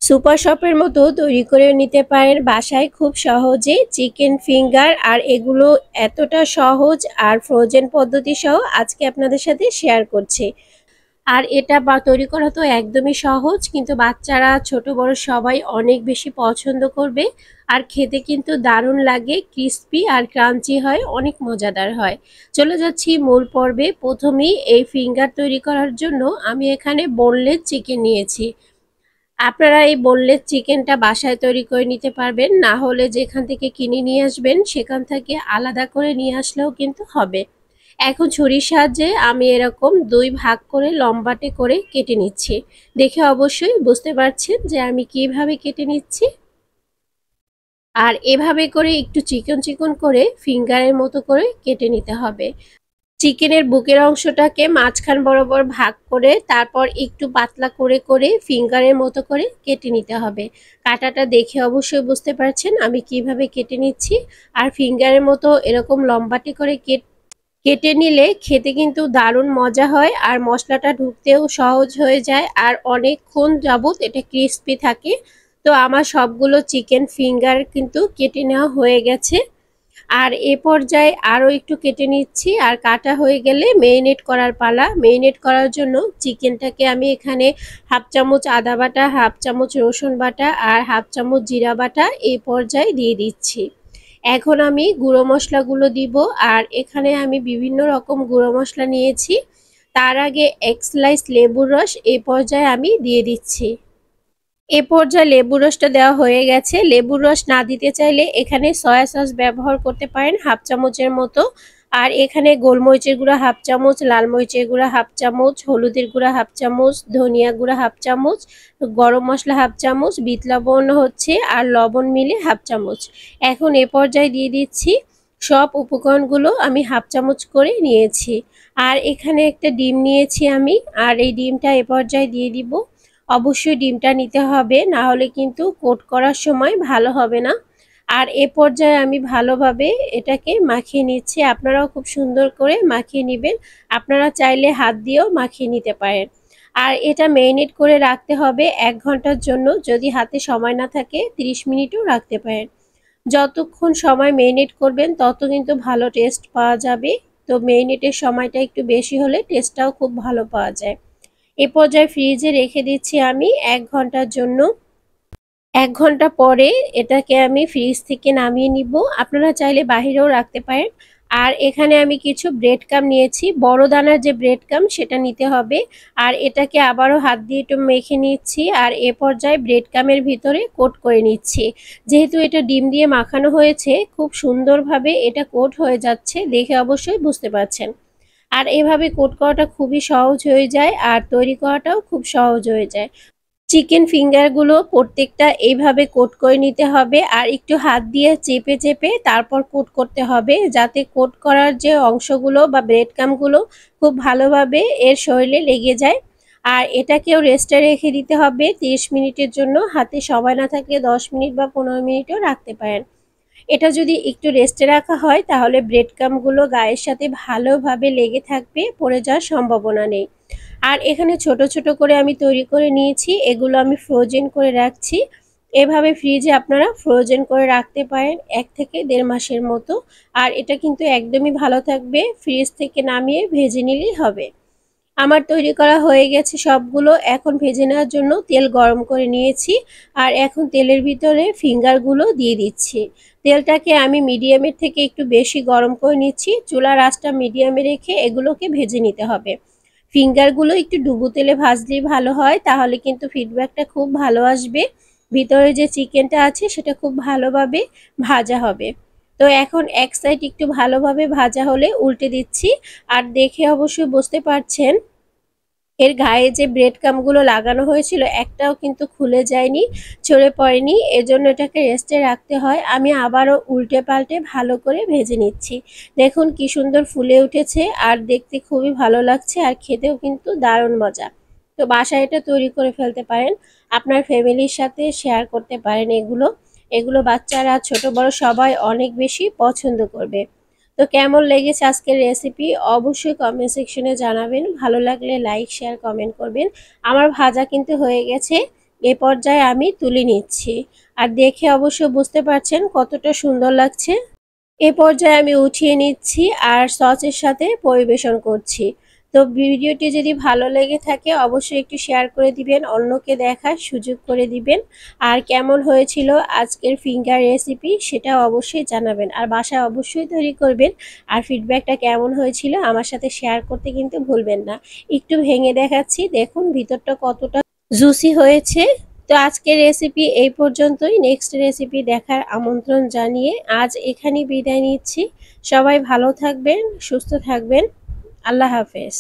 Super শপের মতো তৈরি করে নিতে পারেন বাসায় খুব সহজে চিকেন ফিঙ্গার। আর এগুলো এতটা সহজ আর ফ্রোজেন পদ্ধতি সহ আজকে আপনাদের সাথে শেয়ার করছি। আর এটা তৈরি করা তো একদমই সহজ, কিন্তু বাচ্চারা ছোট বড় সবাই অনেক বেশি পছন্দ করবে। আর খেতে কিন্তু দারুণ লাগে, ক্রিস্পি আর ক্রাঞ্চি হয়, অনেক মজাদার হয়। চলে যাচ্ছি মূল পর্বে। প্রথমেই এই ফিঙ্গার তৈরি করার জন্য আমি এখানে বোনলেস চিকেন নিয়েছি। আপনারা এই বোনলেস চিকেনটা বাসায় তৈরি করে নিতে পারবেন, না হলে যেখান থেকে কিনে নিয়ে আসবেন সেখান থেকে আলাদা করে নিয়ে আসলেও কিন্তু হবে। এখন ছুরির সাহায্যে আমি এরকম দুই ভাগ করে লম্বাটে করে কেটে নিচ্ছি। দেখে অবশ্যই বুঝতে পারছেন যে আমি কিভাবে কেটে নিচ্ছি। আর এভাবে করে একটু চিকন চিকন করে ফিঙ্গারের মতো করে কেটে নিতে হবে। চিকেনের বুকের অংশটাকে মাঝখান বরাবর ভাগ করে তারপর একটু পাতলা করে করে ফিঙ্গারের মতো করে কেটে নিতে হবে। কাটাটা দেখে অবশ্যই বুঝতে পারছেন আমি কিভাবে কেটে নিচ্ছি। আর ফিঙ্গারের মতো এরকম লম্বাটে করে কেটে নিলে খেতে কিন্তু দারুণ মজা হয়, আর মশলাটা ঢুকতেও সহজ হয়ে যায়, আর অনেকক্ষণ যাবত এটা ক্রিস্পি থাকে। তো আমার সবগুলো চিকেন ফিঙ্গার কিন্তু কেটে নেওয়া হয়ে গেছে। আর এ পর্যায়ে আরও একটু কেটে নিচ্ছি। আর কাটা হয়ে গেলে মেরিনেট করার পালা। মেরিনেট করার জন্য চিকেনটাকে আমি এখানে হাফ চামচ আদা বাটা, হাফ চামচ রসুন বাটা আর হাফ চামচ জিরা বাটা এই পর্যায়ে দিয়ে দিচ্ছি। এখন আমি গুঁড়ো মশলাগুলো দিব। আর এখানে আমি বিভিন্ন রকম গুঁড়ো মশলা নিয়েছি। তার আগে এক স্লাইস লেবুর রস এই পর্যায়ে আমি দিয়ে দিচ্ছি। এ পর্যায়ে লেবুর রসটা দেওয়া হয়ে গেছে। লেবুর রস না দিতে চাইলে এখানে সয়া সস ব্যবহার করতে পারেন হাফ চামচের মতো। আর এখানে গোলমরিচের গুঁড়া হাফ চামচ, লাল মরিচের গুঁড়া হাফ চামচ, হলুদের গুঁড়া হাফ চামচ, ধনিয়া গুঁড়া হাফ চামচ, গরম মশলা হাফ চামচ, বিট লবণ হচ্ছে আর লবণ মিলে হাফ চামচ। এখন এ পর্যায়ে দিয়ে দিচ্ছি সব উপকরণগুলো আমি হাফ চামচ করে নিয়েছি। আর এখানে একটা ডিম নিয়েছি আমি, আর এই ডিমটা এ পর্যায়ে দিয়ে দিব। অবশ্যই ডিমটা নিতে হবে, না হলে কিন্তু কোট করার সময় ভালো হবে না। আর এ পর্যায়ে আমি ভালোভাবে এটাকে মাখিয়ে নিচ্ছি। আপনারাও খুব সুন্দর করে মাখিয়ে নেবেন। আপনারা চাইলে হাত দিয়েও মাখিয়ে নিতে পারেন। আর এটা মেরিনেট করে রাখতে হবে 1 ঘন্টার জন্য। যদি হাতে সময় না থাকে 30 মিনিটও রাখতে পারেন। যতক্ষণ সময় মেরিনেট করবেন তত কিন্তু ভালো টেস্ট পাওয়া যাবে। তো মেরিনেটের সময়টা একটু বেশি হলে টেস্টটাও খুব ভালো পাওয়া যায়। এ পর্যায়ে ফ্রিজে রেখে দিচ্ছি আমি 1 ঘন্টার জন্য। 1 ঘন্টা পরে এটাকে আমি ফ্রিজ থেকে নামিয়ে নিব। আপনারা চাইলে বাহিরেও রাখতে পারেন। আর এখানে আমি কিছু ব্রেড ক্রাম নিয়েছি, বড় দানার যে ব্রেড ক্রাম সেটা নিতে হবে। আর এটাকে আবারও হাত দিয়ে একটু মেখে নিচ্ছি। আর এ পর্যায়ে ব্রেড ক্রামের ভিতরে কোট করে নিচ্ছি। যেহেতু এটা ডিম দিয়ে মাখানো হয়েছে, খুব সুন্দরভাবে এটা কোট হয়ে যাচ্ছে, দেখে অবশ্যই বুঝতে পারছেন। আর এভাবে কোট করাটা খুবই সহজ হয়ে যায়, আর তৈরি করাটাও খুব সহজ হয়ে যায়। চিকেন ফিঙ্গারগুলো প্রত্যেকটা এইভাবে কোট করে নিতে হবে। আর একটু হাত দিয়ে চেপে চেপে তারপর কোট করতে হবে, যাতে কোট করার যে অংশগুলো বা ব্রেড ক্রাম্বগুলো খুব ভালোভাবে এর শরীরে লেগে যায়। আর এটাকেও রেস্টে রেখে দিতে হবে 30 মিনিটের জন্য। হাতে সময় না থাকলে 10 মিনিট বা 15 মিনিটও রাখতে পারেন। এটা যদি একটু রেস্টে রাখা হয় তাহলে ব্রেড ক্রাম্বগুলো গায়ের সাথে ভালোভাবে লেগে থাকবে, পড়ে যাওয়ার সম্ভাবনা নেই। আর এখানে ছোট ছোট করে আমি তৈরি করে নিয়েছি, এগুলো আমি ফ্রোজেন করে রাখছি। এভাবে ফ্রিজে আপনারা ফ্রোজেন করে রাখতে পারেন 1 থেকে 1.5 মাসের মতো। আর এটা কিন্তু একদমই ভালো থাকবে, ফ্রিজ থেকে নামিয়ে ভেজে নিলেই হবে। আমার তৈরি করা হয়ে গেছে সবগুলো। এখন ভেজে নেওয়ার জন্য তেল গরম করে নিয়েছি। আর এখন তেলের ভিতরে ফিঙ্গারগুলো দিয়ে দিচ্ছি। তেলটাকে আমি মিডিয়ামের থেকে একটু বেশি গরম করে নিচ্ছি। চুলার আঁচটা মিডিয়ামে রেখে এগুলোকে ভেজে নিতে হবে। ফিঙ্গারগুলো একটু ডুবো তেলে ভাজলেই ভালো হয়, তাহলে কিন্তু ফিডব্যাকটা খুব ভালো আসবে। ভিতরে যে চিকেনটা আছে সেটা খুব ভালোভাবে ভাজা হবে। তো এখন এক সাইড একটু ভালোভাবে ভাজা হলে উল্টে দিচ্ছি। আর দেখে অবশ্যই বুঝতে পারছেন এর গায়ে যে ব্রেড ক্রাম্বগুলো লাগানো হয়েছিল একটাও কিন্তু খুলে যায়নি, ছড়ে পড়েনি। এজন্য এটাকে রেস্টে রাখতে হয়। আমি আবারও উল্টে পাল্টে ভালো করে ভেজে নিচ্ছি। দেখুন কি সুন্দর ফুলে উঠেছে, আর দেখতে খুবই ভালো লাগছে, আর খেতেও কিন্তু দারুণ মজা। তো বাসায় এটা তৈরি করে ফেলতে পারেন, আপনার ফ্যামিলির সাথে শেয়ার করতে পারেন। এগুলো এগুলো বাচ্চারা ছোট বড় সবাই অনেক বেশি পছন্দ করবে। তো কেমন লেগেছে আজকের রেসিপি অবশ্যই কমেন্ট সেকশনে জানাবেন। ভালো লাগলে লাইক শেয়ার কমেন্ট করবেন। আমার ভাজা কিন্তু হয়ে গেছে। এ পর্যায়ে আমি তুলে নিচ্ছি। আর দেখে অবশ্য বুঝতে পারছেন কতটা সুন্দর লাগছে। এ পর্যায়ে আমি উঠিয়ে নিচ্ছি আর সসের সাথে পরিবেশন করছি। তো ভিডিওটি যদি ভালো লেগে থাকে অবশ্যই একটু শেয়ার করে দিবেন, অন্যকে দেখার সুযোগ করে দিবেন। আর কেমন হয়েছিল আজকের ফিঙ্গার রেসিপি সেটাও অবশ্যই জানাবেন। আর বাসায় অবশ্যই তৈরি করবেন। আর ফিডব্যাকটা কেমন হয়েছিল আমার সাথে শেয়ার করতে কিন্তু ভুলবেন না। একটু ভেঙে দেখাচ্ছি, দেখুন ভিতরটা কতটা জুসি হয়েছে। তো আজকের রেসিপি এই পর্যন্তই। নেক্সট রেসিপি দেখার আমন্ত্রণ জানিয়ে আজ এখানেই বিদায় নিচ্ছি। সবাই ভালো থাকবেন, সুস্থ থাকবেন। আল্লাহ হাফেজ।